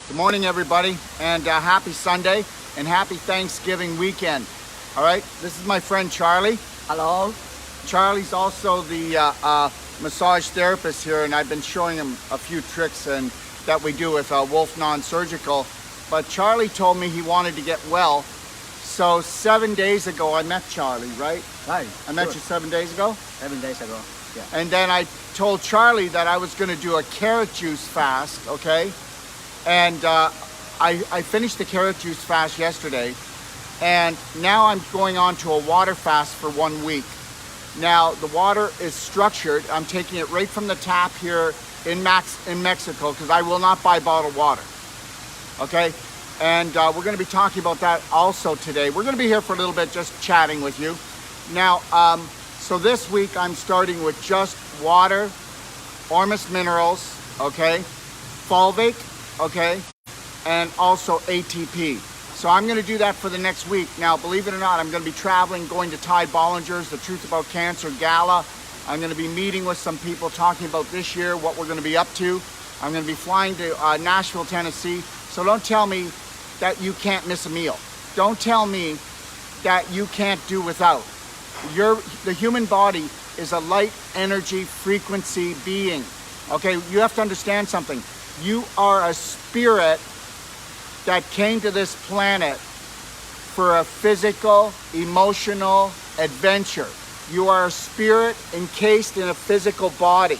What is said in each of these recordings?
Good morning, everybody, and happy Sunday and happy Thanksgiving weekend. All right, this is my friend Charlie. Hello. Charlie's also the massage therapist here, and I've been showing him a few tricks and that we do with Wolfe Non-Surgical. But Charlie told me he wanted to get well, so 7 days ago I met Charlie, right? Right. I met you 7 days ago? 7 days ago. Yeah. And then I told Charlie that I was going to do a carrot juice fast, okay? And I finished the carrot juice fast yesterday, and now I'm going on to a water fast for 1 week. Now, the water is structured. I'm taking it right from the tap here in Mexico, because I will not buy bottled water, okay? And we're going to be talking about that also today. We're going to be here for a little bit just chatting with you. Now, so this week I'm starting with just water, Ormus minerals, okay, fulvic, okay, and also ATP. So I'm going to do that for the next week. Now, believe it or not, I'm going to be traveling, going to Ty Bollinger's The Truth About Cancer Gala. I'm going to be meeting with some people, talking about this year, what we're going to be up to. I'm going to be flying to Nashville, Tennessee. So don't tell me that you can't miss a meal. Don't tell me that you can't do without. The human body is a light energy frequency being. Okay, you have to understand something. You are a spirit that came to this planet for a physical, emotional adventure. You are a spirit encased in a physical body.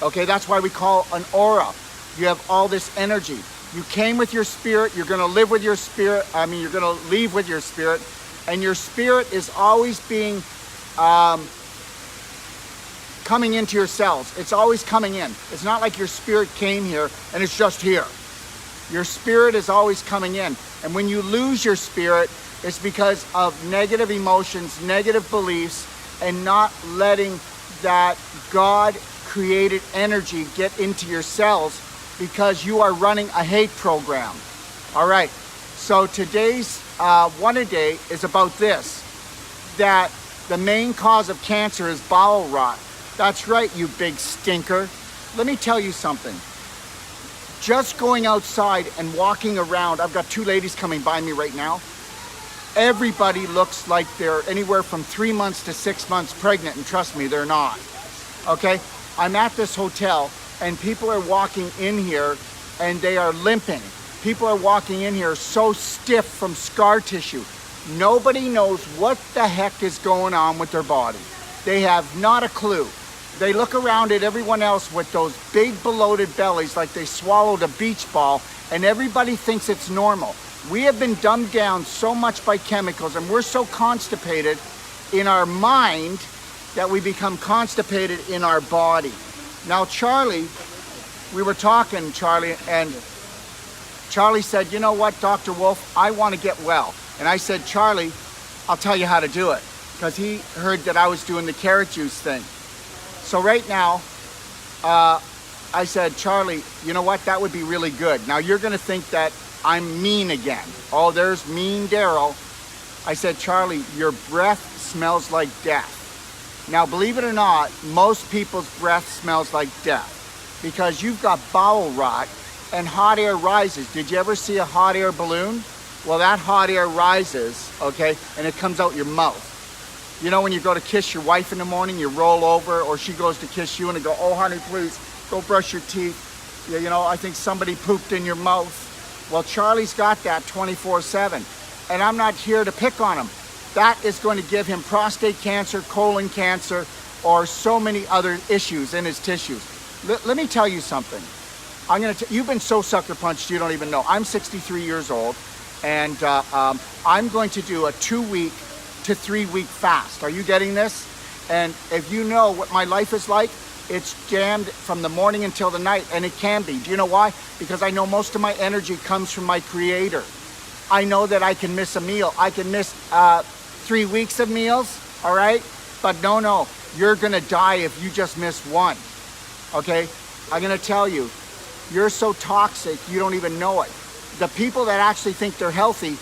Okay, that's why we call an aura. You have all this energy. You came with your spirit, you're gonna live with your spirit, you're gonna leave with your spirit, and your spirit is always being, coming into your cells. It's always coming in. It's not like your spirit came here and it's just here. Your spirit is always coming in. And when you lose your spirit, it's because of negative emotions, negative beliefs, and not letting that God created energy get into your cells, because you are running a hate program. All right, so today's one a day is about this, that the main cause of cancer is bowel rot. That's right, you big stinker. Let me tell you something. Just going outside and walking around, I've got two ladies coming by me right now. Everybody looks like they're anywhere from 3 months to 6 months pregnant, and trust me, they're not. Okay, I'm at this hotel and people are walking in here and they are limping. People are walking in here so stiff from scar tissue. Nobody knows what the heck is going on with their body. They have not a clue. They look around at everyone else with those big bloated bellies like they swallowed a beach ball, and everybody thinks it's normal. We have been dumbed down so much by chemicals, and we're so constipated in our mind that we become constipated in our body. Now, Charlie, we were talking, Charlie, and Charlie said, you know what, Dr. Wolfe, I want to get well. And I said, Charlie, I'll tell you how to do it, because he heard that I was doing the carrot juice thing. So right now, I said, Charlie, you know what, that would be really good. Now you're going to think that I'm mean again. Oh, there's mean Daryl. I said, Charlie, your breath smells like death. Now, believe it or not, most people's breath smells like death, because you've got bowel rot and hot air rises. Did you ever see a hot air balloon? Well, that hot air rises, okay, and it comes out your mouth. You know, when you go to kiss your wife in the morning, you roll over, or she goes to kiss you and you go, oh, honey, please, go brush your teeth. You know, I think somebody pooped in your mouth. Well, Charlie's got that 24/7, and I'm not here to pick on him. That is going to give him prostate cancer, colon cancer, or so many other issues in his tissues. Let me tell you something. You've been so sucker punched you don't even know. I'm 63 years old, and I'm going to do a 2-week to 3-week fast. Are you getting this? And if you know what my life is like, it's jammed from the morning until the night, and it can be. Do you know why? Because I know most of my energy comes from my Creator. I know that I can miss a meal. I can miss 3 weeks of meals, all right? But no, you're gonna die if you just miss one, okay? I'm gonna tell you, you're so toxic, you don't even know it. The people that actually think they're healthy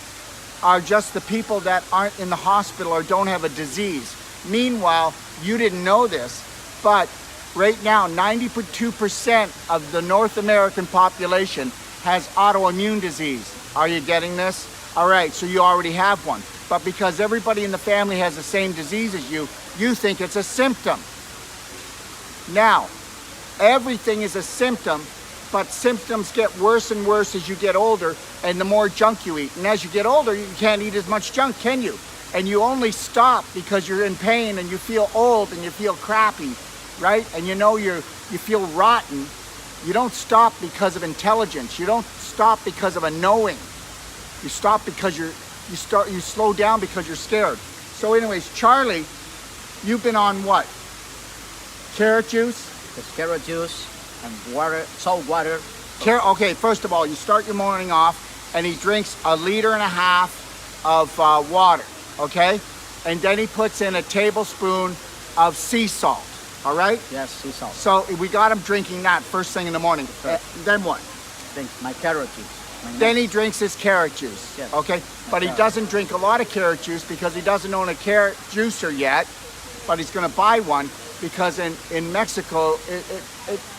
are just the people that aren't in the hospital or don't have a disease. Meanwhile, you didn't know this, but right now, 92% of the North American population has autoimmune disease. Are you getting this? All right, so you already have one. But because everybody in the family has the same disease as you, you think it's a symptom. Now, everything is a symptom, but symptoms get worse and worse as you get older and the more junk you eat. And as you get older, you can't eat as much junk, can you? And you only stop because you're in pain and you feel old and you feel crappy, right? And you know you feel rotten. You don't stop because of intelligence. You don't stop because of a knowing. You stop because you slow down because you're scared. So anyways, Charlie, you've been on what? Carrot juice? It's carrot juice and water, salt water. Okay, first of all, you start your morning off and he drinks 1.5 liters of water, okay? And then he puts in a tablespoon of sea salt, all right? Yes, sea salt. So we got him drinking that first thing in the morning. Then what? Drink my carrot juice. Then he drinks his carrot juice, yes. Okay? But he doesn't drink a lot of carrot juice because he doesn't own a carrot juicer yet, but he's gonna buy one because in Mexico,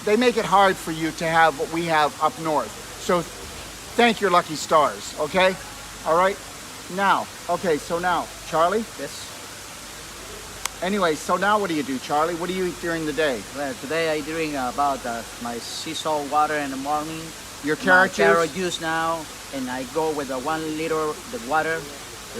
they make it hard for you to have what we have up north. So thank your lucky stars, okay? All right? Now, okay, so now, Charlie? Yes. Anyway, so now what do you do, Charlie? What do you eat during the day? Well, today I drink about my sea salt water in the morning. Your carrot juice? Carrot juice now, and I go with the 1 liter the water.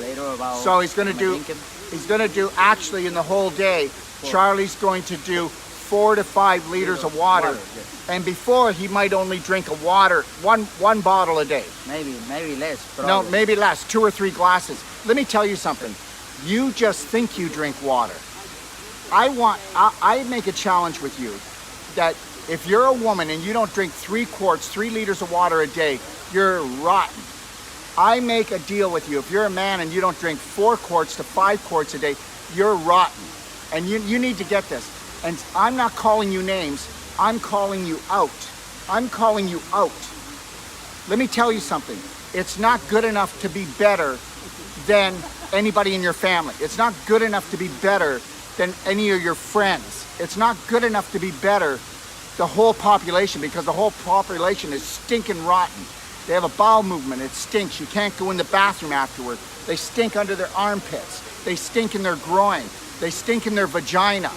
Later about. So he's gonna do actually in the whole day. Charlie's going to do 4 to 5 liters of water. Yes. And before he might only drink a water, one bottle a day. Maybe less. Probably. No, maybe less, 2 or 3 glasses. Let me tell you something. You just think you drink water. I make a challenge with you that if you're a woman and you don't drink 3 liters of water a day, you're rotten. I make a deal with you. If you're a man and you don't drink 4 quarts to 5 quarts a day, you're rotten. And you need to get this. And I'm not calling you names. I'm calling you out. I'm calling you out. Let me tell you something. It's not good enough to be better than anybody in your family. It's not good enough to be better than any of your friends. It's not good enough to be better the whole population, because the whole population is stinking rotten. They have a bowel movement. It stinks. You can't go in the bathroom afterward. They stink under their armpits. They stink in their groin. They stink in their vagina.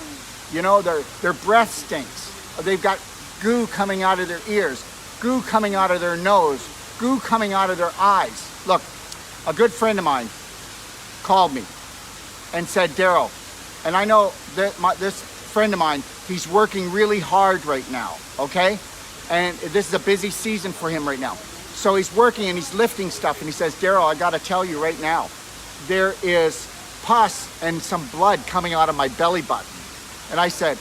You know, their breath stinks. They've got goo coming out of their ears, goo coming out of their nose, goo coming out of their eyes. Look, a good friend of mine called me and said, Daryl, and I know that this friend of mine, he's working really hard right now, okay? And this is a busy season for him right now. So he's working and he's lifting stuff, and he says, Daryl, I gotta tell you right now, there is pus and some blood coming out of my belly button. And I said,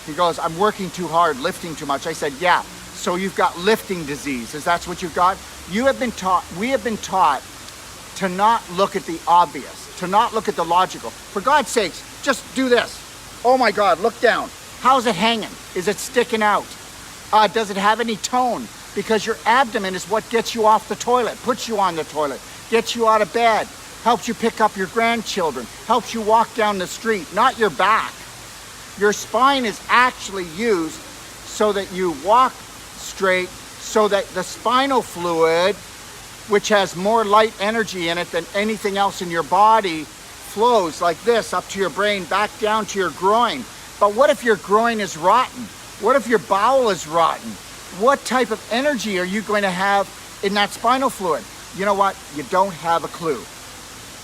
he goes, I'm working too hard, lifting too much. I said, yeah, so you've got lifting disease. Is that what you've got? We have been taught to not look at the obvious, to not look at the logical. For God's sakes, just do this. Oh my God, look down. How's it hanging? Is it sticking out? Does it have any tone? Because your abdomen is what gets you off the toilet, puts you on the toilet, gets you out of bed, helps you pick up your grandchildren, helps you walk down the street, not your back. Your spine is actually used so that you walk straight, so that the spinal fluid, which has more light energy in it than anything else in your body, flows like this up to your brain, back down to your groin. But what if your groin is rotten? What if your bowel is rotten? What type of energy are you going to have in that spinal fluid? You know what? You don't have a clue.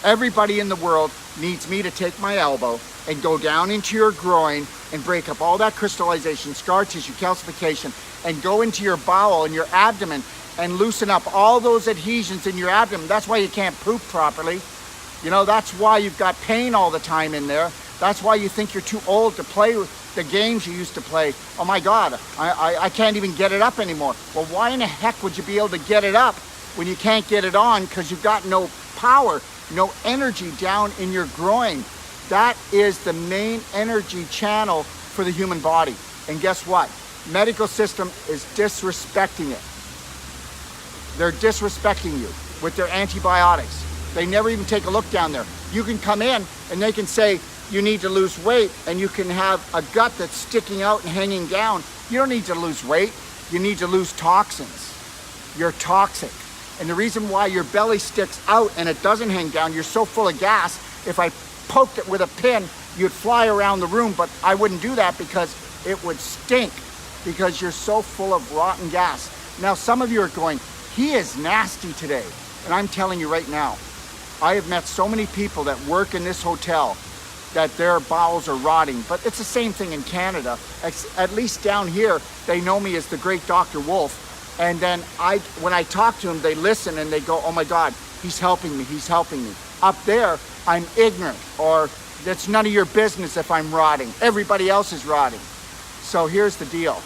Everybody in the world needs me to take my elbow and go down into your groin and break up all that crystallization, scar tissue, calcification, and go into your bowel and your abdomen and loosen up all those adhesions in your abdomen. That's why you can't poop properly. You know, that's why you've got pain all the time in there. That's why you think you're too old to play with the games you used to play. Oh my God, I can't even get it up anymore. Well, why in the heck would you be able to get it up when you can't get it on? Because you've got no power, no energy down in your groin. That is the main energy channel for the human body. And guess what? Medical system is disrespecting it. They're disrespecting you with their antibiotics. They never even take a look down there. You can come in and they can say you need to lose weight, and you can have a gut that's sticking out and hanging down. You don't need to lose weight. you need to lose toxins. You're toxic. And the reason why your belly sticks out and it doesn't hang down, you're so full of gas, if I poked it with a pin, you'd fly around the room, but I wouldn't do that because it would stink, because you're so full of rotten gas. Now, some of you are going, he is nasty today. And I'm telling you right now, I have met so many people that work in this hotel that their bowels are rotting, but it's the same thing in Canada. At least down here, they know me as the great Dr. Wolfe. And then when I talk to them, they listen and they go, oh my God, he's helping me, he's helping me. Up there, I'm ignorant, or it's none of your business if I'm rotting. Everybody else is rotting. So here's the deal.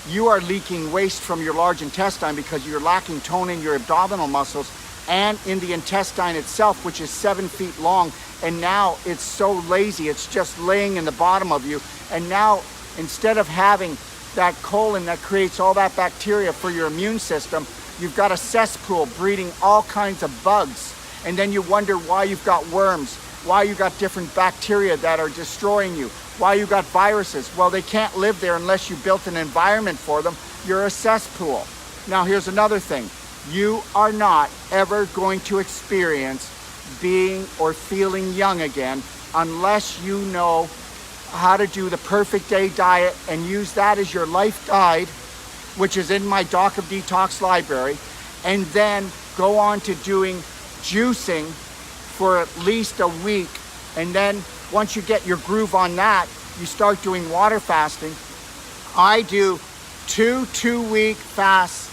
You are leaking waste from your large intestine because you're lacking tone in your abdominal muscles and in the intestine itself, which is 7 feet long. And now it's so lazy, it's just laying in the bottom of you. And now, instead of having that colon that creates all that bacteria for your immune system, you've got a cesspool breeding all kinds of bugs. And then you wonder why you've got worms, why you got different bacteria that are destroying you, why you got viruses. Well, they can't live there unless you built an environment for them. You're a cesspool. Now, here's another thing. You are not ever going to experience being or feeling young again unless you know how to do the perfect day diet and use that as your life guide, which is in my Doc of Detox library, and then go on to doing juicing for at least a week. And then once you get your groove on that, you start doing water fasting. I do 2 2-week fasts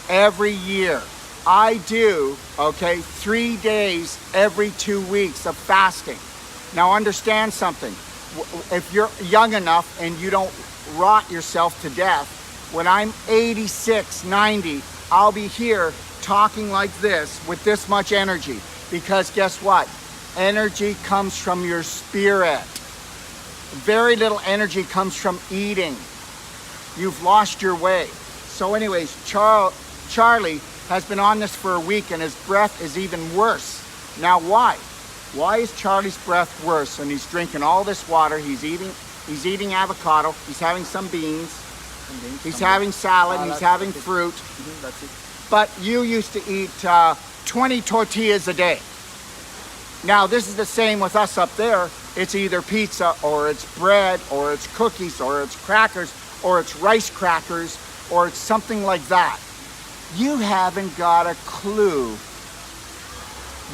every year. I do, 3 days every 2 weeks of fasting. Now understand something. If you're young enough and you don't rot yourself to death, when I'm 86, 90, I'll be here talking like this with this much energy. Because guess what? Energy comes from your spirit. Very little energy comes from eating. You've lost your way. So anyways, Charlie has been on this for a week and his breath is even worse. Now why? Why is Charlie's breath worse? And he's drinking all this water, he's eating avocado, he's having some beans, he's having salad, he's having fruit. That's it. But you used to eat 20 tortillas a day. Now this is the same with us up there. It's either pizza or it's bread or it's cookies or it's crackers or it's rice crackers or it's something like that. You haven't got a clue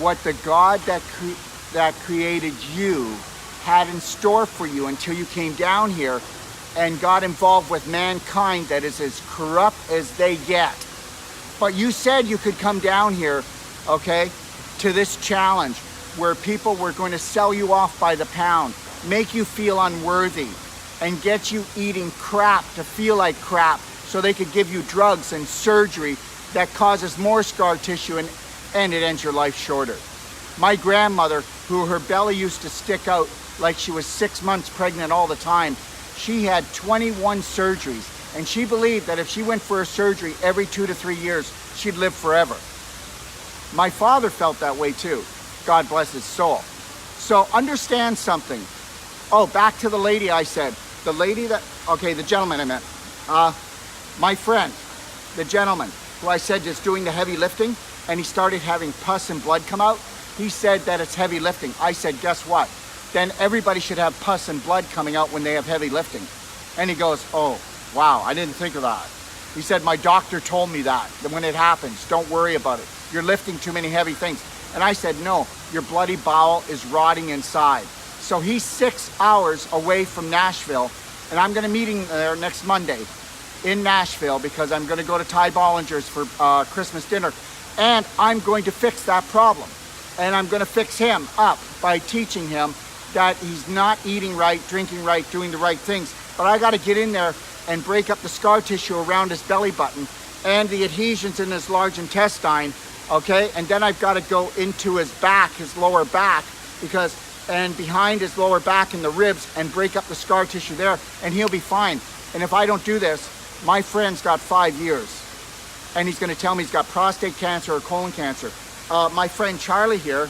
what the God that created you had in store for you until you came down here and got involved with mankind that is as corrupt as they get. But you said you could come down here, to this challenge where people were going to sell you off by the pound, make you feel unworthy, and get you eating crap to feel like crap so they could give you drugs and surgery that causes more scar tissue and it ends your life shorter. My grandmother, who her belly used to stick out like she was 6 months pregnant all the time, she had 21 surgeries, and she believed that if she went for a surgery every 2 to 3 years, she'd live forever. My father felt that way too. God bless his soul. So understand something. Oh, back to the lady I said. The lady that, the gentleman I meant. My friend, the gentleman who I said is doing the heavy lifting, and he started having pus and blood come out. He said that it's heavy lifting. I said, guess what? Then everybody should have pus and blood coming out when they have heavy lifting. And he goes, oh, wow, I didn't think of that. He said, my doctor told me that when it happens, don't worry about it. You're lifting too many heavy things. And I said, no, your bloody bowel is rotting inside. So he's 6 hours away from Nashville, and I'm going to meet him there next Monday in Nashville because I'm going to go to Ty Bollinger's for Christmas dinner, and I'm going to fix that problem. And I'm going to fix him up by teaching him that he's not eating right, drinking right, doing the right things. But I got to get in there and break up the scar tissue around his belly button and the adhesions in his large intestine, And then I've got to go into his back, his lower back, and behind his lower back and the ribs and break up the scar tissue there, and he'll be fine. And if I don't do this, my friend's got 5 years, and he's going to tell me he's got prostate cancer or colon cancer. My friend Charlie here,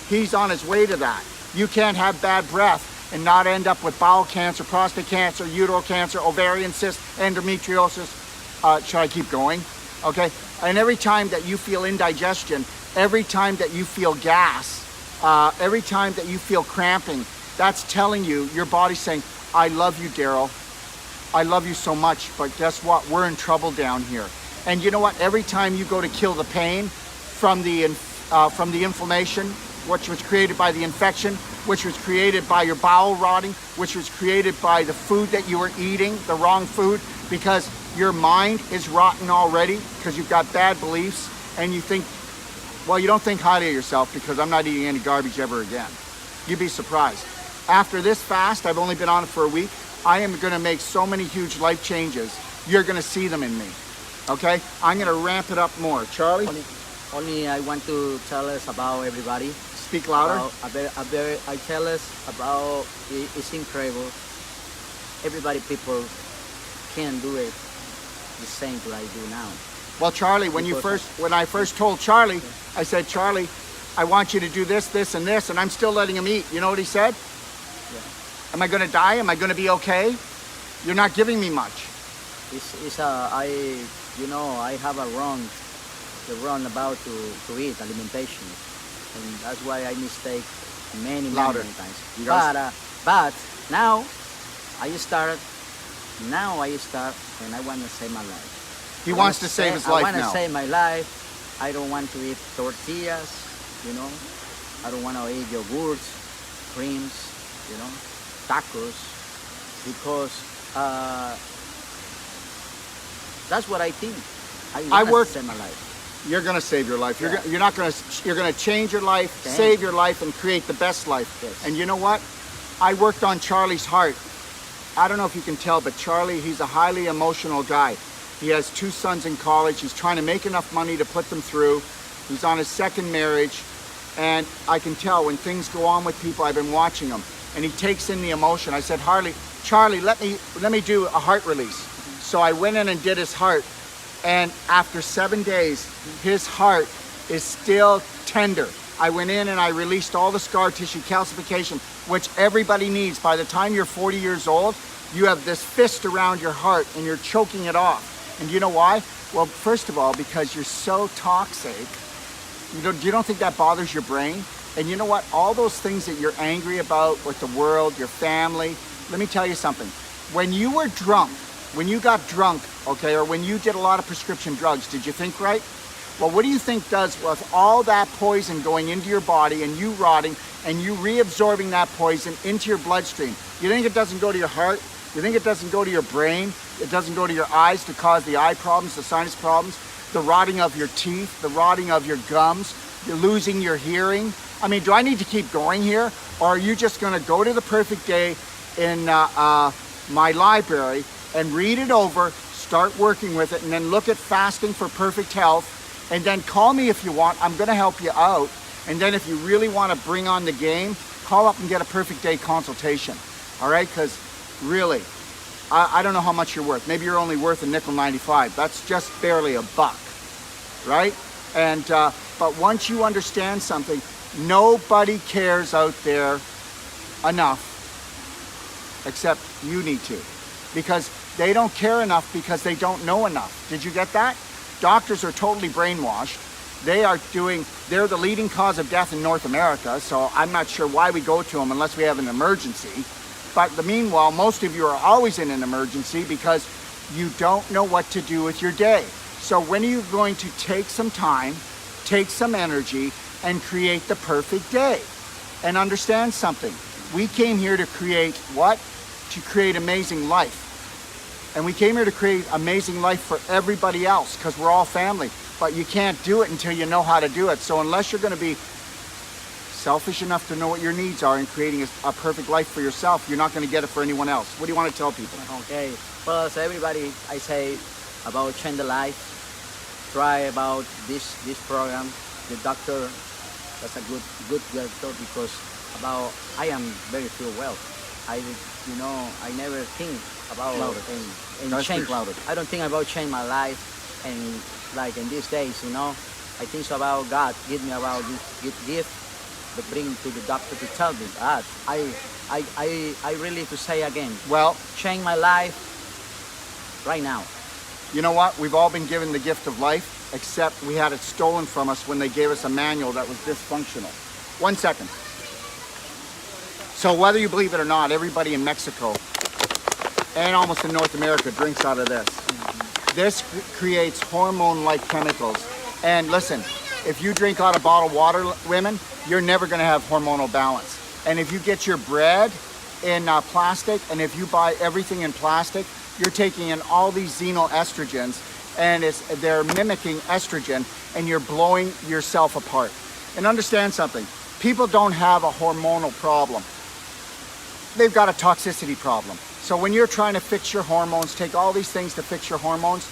he's on his way to that. You can't have bad breath and not end up with bowel cancer, prostate cancer, uterine cancer, ovarian cyst, endometriosis. should I keep going? Okay. And every time that you feel indigestion, every time that you feel gas, every time that you feel cramping, that's telling you, your body's saying, I love you, Daryl. I love you so much, but guess what? We're in trouble down here. And you know what? Every time you go to kill the pain from the inflammation, which was created by the infection, which was created by your bowel rotting, which was created by the food that you were eating, the wrong food, because your mind is rotten already, because you've got bad beliefs, and you think, well, you don't think highly of yourself because I'm not eating any garbage ever again. You'd be surprised. After this fast, I've only been on it for a week, I am going to make so many huge life changes. You're going to see them in me. Okay? I'm going to ramp it up more. Charlie? Only I want to tell us about everybody. Speak louder. I tell us about, it's incredible. Everybody, people can do it the same that I do now. Well, Charlie, when I first told Charlie, I said, Charlie, I want you to do this, this, and this, and I'm still letting him eat. You know what he said? Yeah. Am I going to die? Am I going to be okay? You're not giving me much. I have a wrong about to eat alimentation, and that's why I mistake many times. But now I start, and I want to save my life. He wants to save his life now. I want to save my life. I don't want to eat tortillas, I don't want to eat yogurts, creams, tacos, because that's what I think. I want to save my life. You're going to save your life. Yeah. You're going to change your life, save your life, and create the best life. Yes. And you know what? I worked on Charlie's heart. I don't know if you can tell, but Charlie, he's a highly emotional guy. He has 2 sons in college. He's trying to make enough money to put them through. He's on his 2nd marriage. And I can tell when things go on with people, I've been watching him, and he takes in the emotion. I said, Charlie, let me do a heart release. So I went in and did his heart. And after 7 days, his heart is still tender. I went in and I released all the scar tissue calcification, which everybody needs. By the time you're 40 years old, you have this fist around your heart and you're choking it off. And you know why? Well, first of all, because you're so toxic. You don't think that bothers your brain? And you know what? All those things that you're angry about with the world, your family, let me tell you something. When you were drunk, when you got drunk, okay, or when you did a lot of prescription drugs, did you think right? Well, what do you think does with all that poison going into your body and you rotting and you reabsorbing that poison into your bloodstream? You think it doesn't go to your heart? You think it doesn't go to your brain? It doesn't go to your eyes to cause the eye problems, the sinus problems, the rotting of your teeth, the rotting of your gums, you're losing your hearing? I mean, do I need to keep going here? Or are you just going to go to the Perfect Day in my library and read it over, start working with it, and then look at fasting for perfect health, and then call me if you want. I'm going to help you out. And then if you really want to bring on the game, call up and get a Perfect Day consultation. All right? Because really, I don't know how much you're worth. Maybe you're only worth $1.95. That's just barely $1, right? And but once you understand something, nobody cares out there enough except you need to, because they don't care enough because they don't know enough. Did you get that? Doctors are totally brainwashed. They're the leading cause of death in North America, so I'm not sure why we go to them unless we have an emergency. But meanwhile, most of you are always in an emergency because you don't know what to do with your day. So when are you going to take some time, take some energy, and create the perfect day? And understand something. We came here to create what? To create amazing life. And we came here to create amazing life for everybody else because we're all family. But you can't do it until you know how to do it. So unless you're going to be selfish enough to know what your needs are in creating a perfect life for yourself, you're not going to get it for anyone else. What do you want to tell people? Okay. Well, so everybody, I say about change the life. Try about this program. The doctor, that's a good doctor, because I am very feel well. I never think about and change. I don't think about change my life, and like in these days, I think so about God give me about this gift, but bring to the doctor to tell me that I really to say again. Well, change my life right now. You know what? We've all been given the gift of life, except we had it stolen from us when they gave us a manual that was dysfunctional. 1 second. So whether you believe it or not, everybody in Mexico and almost in North America drinks out of this. This creates hormone-like chemicals. And listen, if you drink out of bottled water, women, you're never gonna have hormonal balance. And if you get your bread in plastic, and if you buy everything in plastic, you're taking in all these xenoestrogens, and they're mimicking estrogen, and you're blowing yourself apart. And understand something, people don't have a hormonal problem. They've got a toxicity problem. So when you're trying to fix your hormones, take all these things to fix your hormones,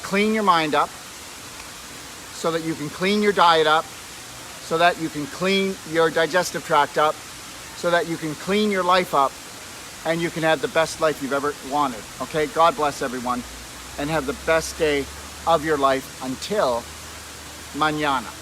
clean your mind up so that you can clean your diet up, so that you can clean your digestive tract up, so that you can clean your life up, and you can have the best life you've ever wanted. Okay, God bless everyone, and have the best day of your life until mañana.